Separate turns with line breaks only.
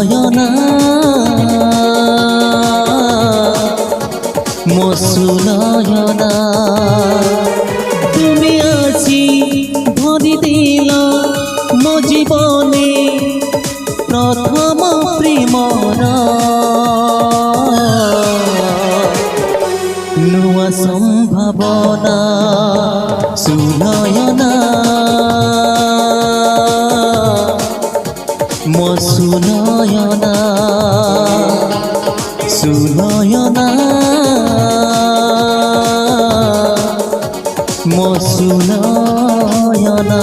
সুনয়না মো সুনয়না তুমি আজি ভরি দিল মো জীবনে প্রথম প্রেমর নুয়া সম্ভাবনা সুনয়না মো সুনয়না সুনয়না মো সুনয়না।